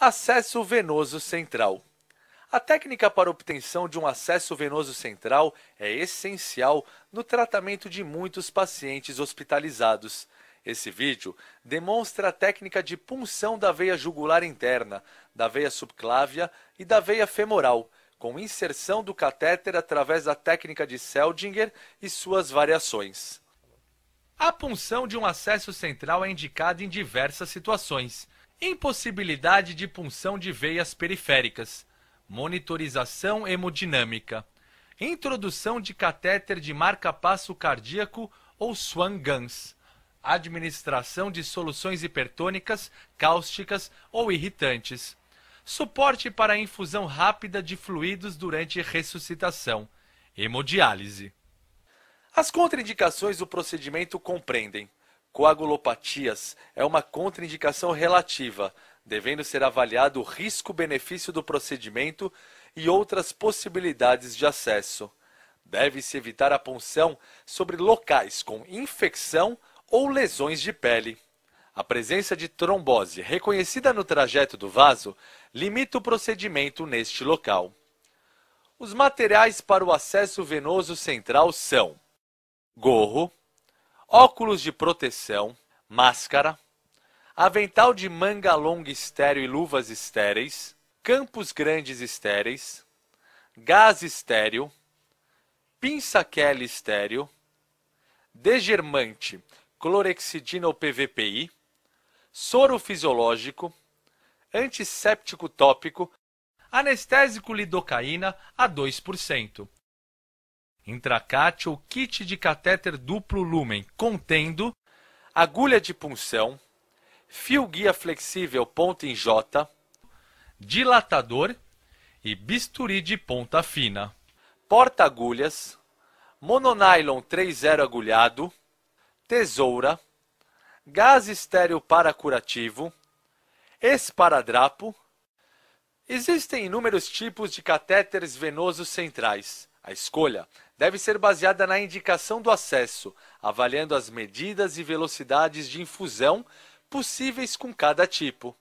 Acesso venoso central. A técnica para obtenção de um acesso venoso central é essencial no tratamento de muitos pacientes hospitalizados. Esse vídeo demonstra a técnica de punção da veia jugular interna, da veia subclávia e da veia femoral, com inserção do catéter através da técnica de Seldinger e suas variações. A punção de um acesso central é indicada em diversas situações. Impossibilidade de punção de veias periféricas, monitorização hemodinâmica, introdução de catéter de marca-passo cardíaco ou Swan-Ganz, administração de soluções hipertônicas, cáusticas ou irritantes, suporte para a infusão rápida de fluidos durante ressuscitação, hemodiálise. As contraindicações do procedimento compreendem: coagulopatias é uma contraindicação relativa, devendo ser avaliado o risco-benefício do procedimento e outras possibilidades de acesso. Deve-se evitar a punção sobre locais com infecção ou lesões de pele. A presença de trombose reconhecida no trajeto do vaso limita o procedimento neste local. Os materiais para o acesso venoso central são gorro, óculos de proteção, máscara, avental de manga longa estéreo e luvas estéreis, campos grandes estéreis, gás estéreo, pinça Kelly estéreo, degermante clorexidina ou PVPI, soro fisiológico, antisséptico tópico, anestésico lidocaína a 2%. Intracate ou kit de catéter duplo lumen contendo agulha de punção, fio guia flexível ponta em J, dilatador e bisturi de ponta fina, porta-agulhas, mononylon 3,0 agulhado, tesoura, gás estéreo paracurativo, esparadrapo. Existem inúmeros tipos de catéteres venosos centrais. A escolha deve ser baseada na indicação do acesso, avaliando as medidas e velocidades de infusão possíveis com cada tipo.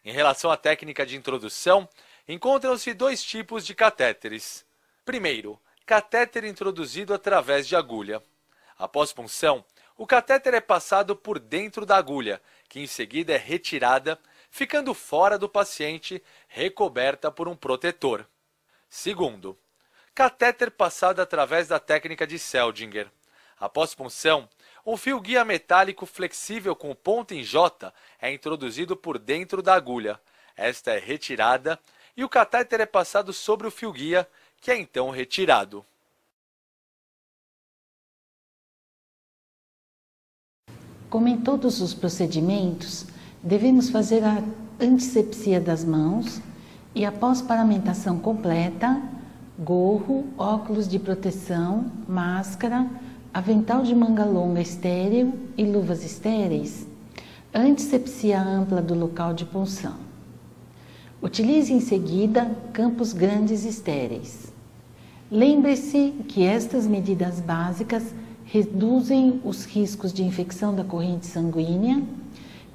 Em relação à técnica de introdução, encontram-se dois tipos de catéteres. Primeiro, catéter introduzido através de agulha. Após punção, o catéter é passado por dentro da agulha, que em seguida é retirada, ficando fora do paciente, recoberta por um protetor. Segundo, catéter passado através da técnica de Seldinger. Após punção, um fio guia metálico flexível com ponta em J é introduzido por dentro da agulha. Esta é retirada e o catéter é passado sobre o fio guia, que é então retirado. Como em todos os procedimentos, devemos fazer a antisepsia das mãos e, após paramentação completa, gorro, óculos de proteção, máscara, avental de manga longa estéril e luvas estéreis, antisepsia ampla do local de punção. Utilize em seguida campos grandes estéreis. Lembre-se que estas medidas básicas reduzem os riscos de infecção da corrente sanguínea,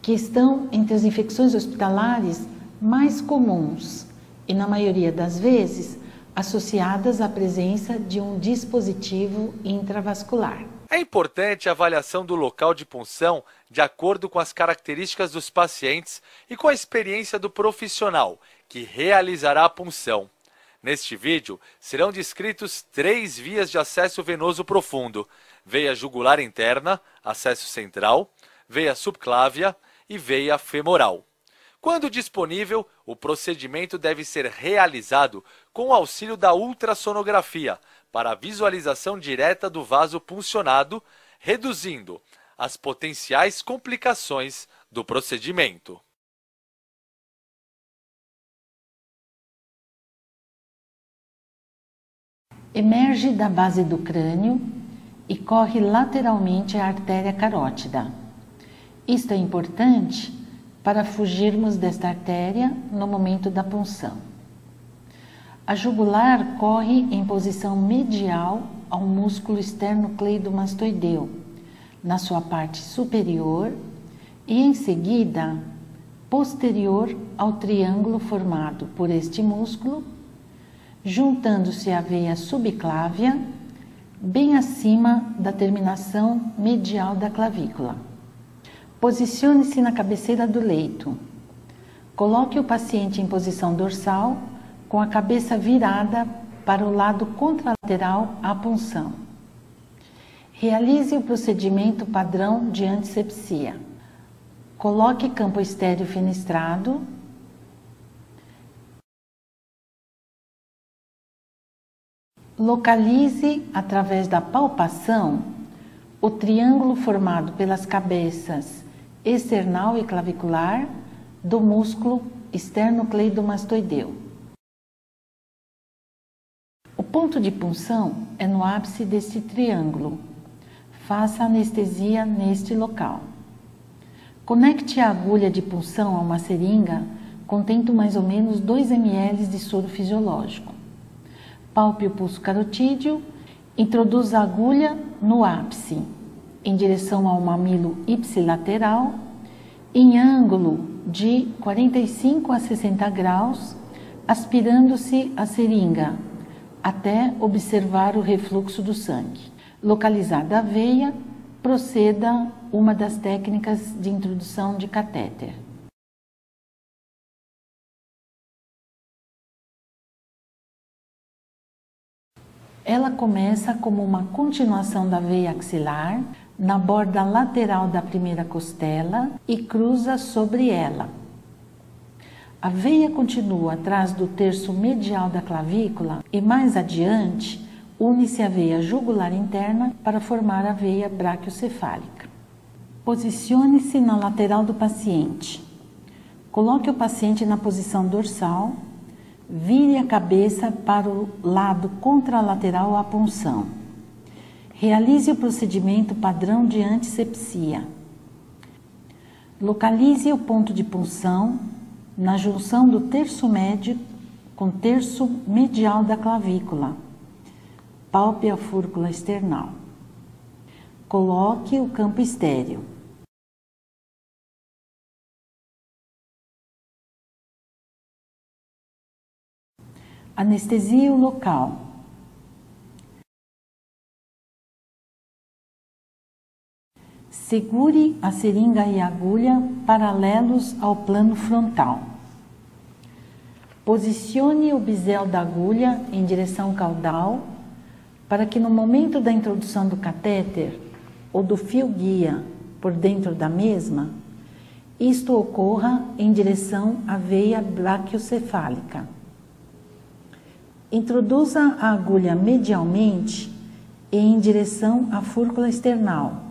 que estão entre as infecções hospitalares mais comuns e, na maioria das vezes, associadas à presença de um dispositivo intravascular. É importante a avaliação do local de punção de acordo com as características dos pacientes e com a experiência do profissional que realizará a punção. Neste vídeo, serão descritos 3 vias de acesso venoso profundo: veia jugular interna, acesso central, veia subclávia e veia femoral. Quando disponível, o procedimento deve ser realizado com o auxílio da ultrassonografia para a visualização direta do vaso puncionado, reduzindo as potenciais complicações do procedimento. Emerge da base do crânio e corre lateralmente à artéria carótida. Isto é importante para fugirmos desta artéria no momento da punção. A jugular corre em posição medial ao músculo esternocleidomastoideu, na sua parte superior, e em seguida posterior ao triângulo formado por este músculo, juntando-se à veia subclávia, bem acima da terminação medial da clavícula. Posicione-se na cabeceira do leito. Coloque o paciente em posição dorsal, com a cabeça virada para o lado contralateral à punção. Realize o procedimento padrão de antisepsia. Coloque campo estéreo fenestrado. Localize, através da palpação, o triângulo formado pelas cabeças external e clavicular do músculo esternocleidomastoideu. O ponto de punção é no ápice deste triângulo. Faça anestesia neste local. Conecte a agulha de punção a uma seringa contendo mais ou menos 2 ml de soro fisiológico. Palpe o pulso carotídeo, introduza a agulha no ápice, em direção ao mamilo ipsilateral, em ângulo de 45 a 60 graus, aspirando-se a seringa, até observar o refluxo do sangue. Localizada a veia, proceda uma das técnicas de introdução de catéter. Ela começa como uma continuação da veia axilar, na borda lateral da primeira costela e cruza sobre ela. A veia continua atrás do terço medial da clavícula e mais adiante une-se a veia jugular interna para formar a veia braquiocefálica. Posicione-se na lateral do paciente. Coloque o paciente na posição dorsal. Vire a cabeça para o lado contralateral à punção. Realize o procedimento padrão de antisepsia. Localize o ponto de punção na junção do terço médio com o terço medial da clavícula. Palpe a fúrcula external. Coloque o campo estéreo. Anestesie o local. Segure a seringa e a agulha paralelos ao plano frontal. Posicione o bisel da agulha em direção caudal para que no momento da introdução do catéter ou do fio guia por dentro da mesma, isto ocorra em direção à veia braquiocefálica. Introduza a agulha medialmente e em direção à fúrcula external,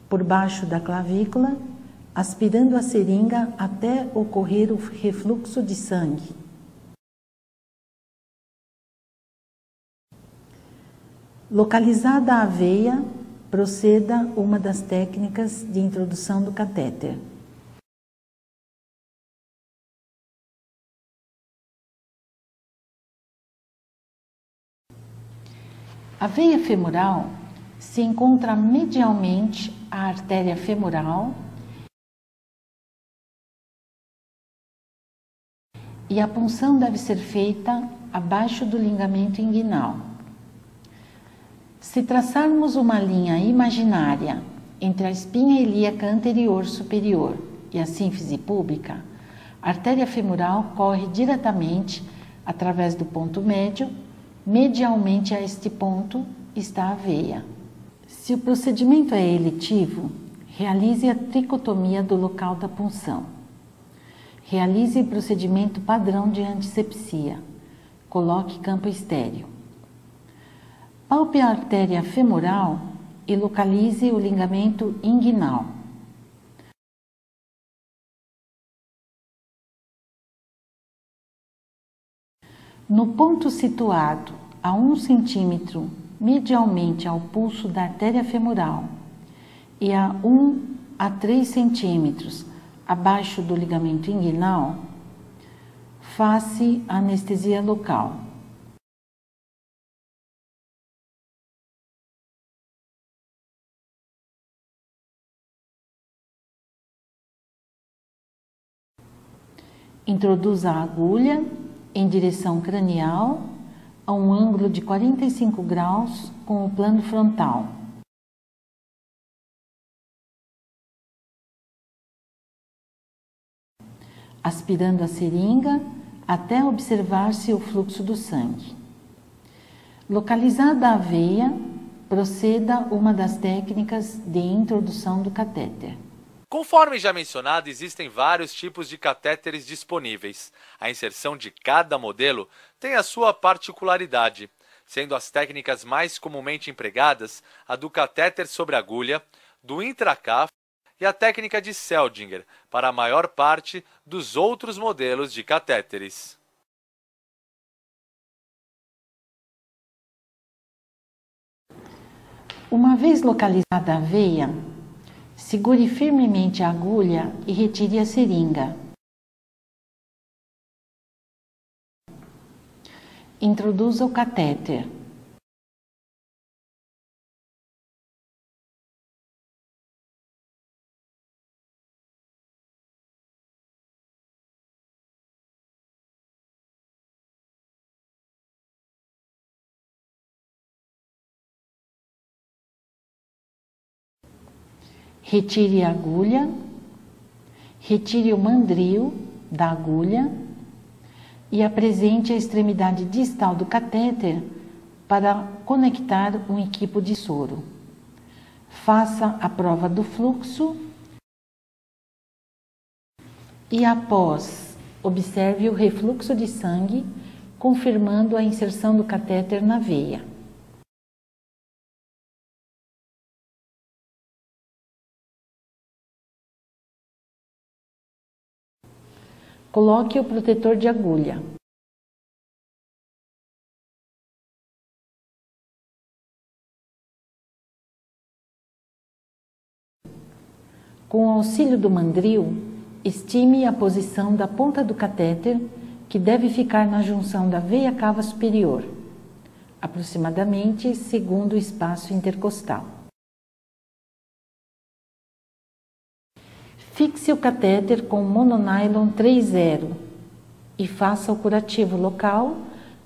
por baixo da clavícula, aspirando a seringa até ocorrer o refluxo de sangue. Localizada a veia, proceda uma das técnicas de introdução do catéter. A veia femoral se encontra medialmente à artéria femoral e a punção deve ser feita abaixo do ligamento inguinal. Se traçarmos uma linha imaginária entre a espinha ilíaca anterior superior e a sínfise púbica, a artéria femoral corre diretamente através do ponto médio. Medialmente a este ponto está a veia. Se o procedimento é eletivo, realize a tricotomia do local da punção. Realize o procedimento padrão de antisepsia. Coloque campo estéreo. Palpe a artéria femoral e localize o ligamento inguinal. No ponto situado a 1 centímetro medialmente ao pulso da artéria femoral e a 1 a 3 centímetros abaixo do ligamento inguinal, faça a anestesia local. Introduza a agulha em direção cranial a um ângulo de 45 graus com o plano frontal. Aspirando a seringa até observar-se o fluxo do sangue. Localizada a veia, proceda uma das técnicas de introdução do catéter. Conforme já mencionado, existem vários tipos de catéteres disponíveis. A inserção de cada modelo tem a sua particularidade, sendo as técnicas mais comumente empregadas a do catéter sobre agulha, do intracaf e a técnica de Seldinger, para a maior parte dos outros modelos de catéteres. Uma vez localizada a veia, segure firmemente a agulha e retire a seringa. Introduza o catéter. Retire a agulha, retire o mandril da agulha e apresente a extremidade distal do catéter para conectar um equipo de soro. Faça a prova do fluxo e, após, observe o refluxo de sangue, confirmando a inserção do catéter na veia. Coloque o protetor de agulha. Com o auxílio do mandril, estime a posição da ponta do catéter, que deve ficar na junção da veia cava superior, aproximadamente segundo o espaço intercostal. Fixe o catéter com mononylon 3,0 e faça o curativo local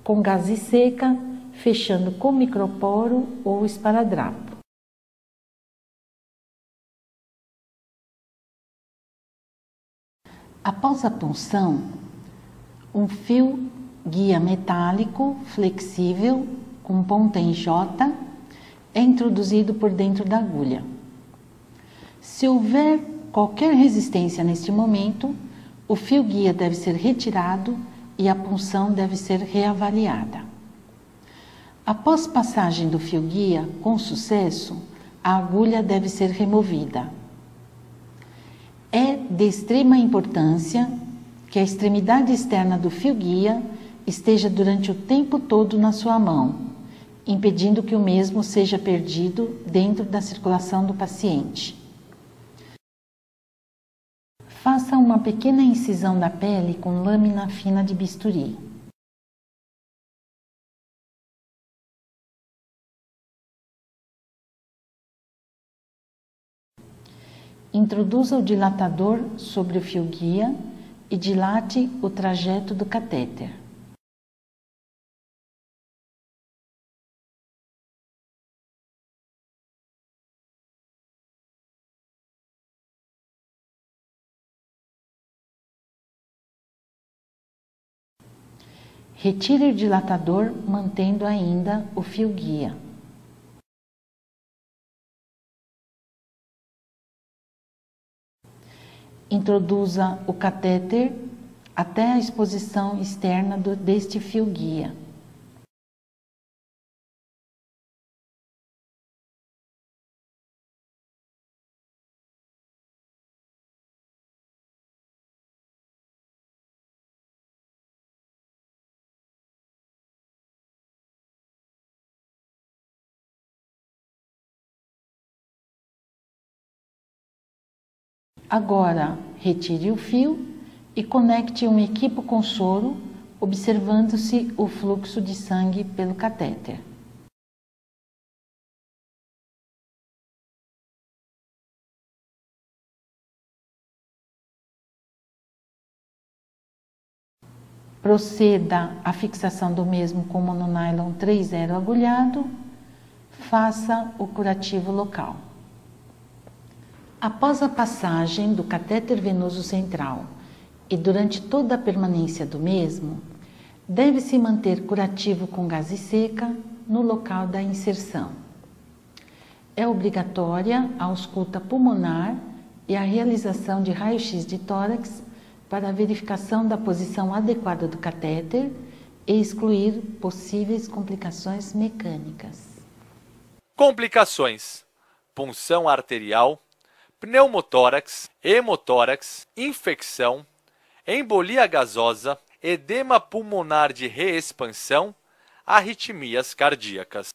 com gaze seca, fechando com microporo ou esparadrapo. Após a punção, um fio guia metálico flexível com ponta em J é introduzido por dentro da agulha. Se houver qualquer resistência neste momento, o fio guia deve ser retirado e a punção deve ser reavaliada. Após passagem do fio guia com sucesso, a agulha deve ser removida. É de extrema importância que a extremidade externa do fio guia esteja durante o tempo todo na sua mão, impedindo que o mesmo seja perdido dentro da circulação do paciente. Faça uma pequena incisão na pele com lâmina fina de bisturi. Introduza o dilatador sobre o fio guia e dilate o trajeto do catéter. Retire o dilatador, mantendo ainda o fio guia. Introduza o catéter até a exposição externa deste fio guia. Agora, retire o fio e conecte um equipo com soro, observando-se o fluxo de sangue pelo catéter. proceda à fixação do mesmo com mononylon 3,0 agulhado, faça o curativo local. Após a passagem do catéter venoso central e durante toda a permanência do mesmo, deve-se manter curativo com gaze seca no local da inserção. É obrigatória a ausculta pulmonar e a realização de raio-x de tórax para a verificação da posição adequada do catéter e excluir possíveis complicações mecânicas. Complicações: punção arterial, pneumotórax, hemotórax, infecção, embolia gasosa, edema pulmonar de reexpansão, arritmias cardíacas.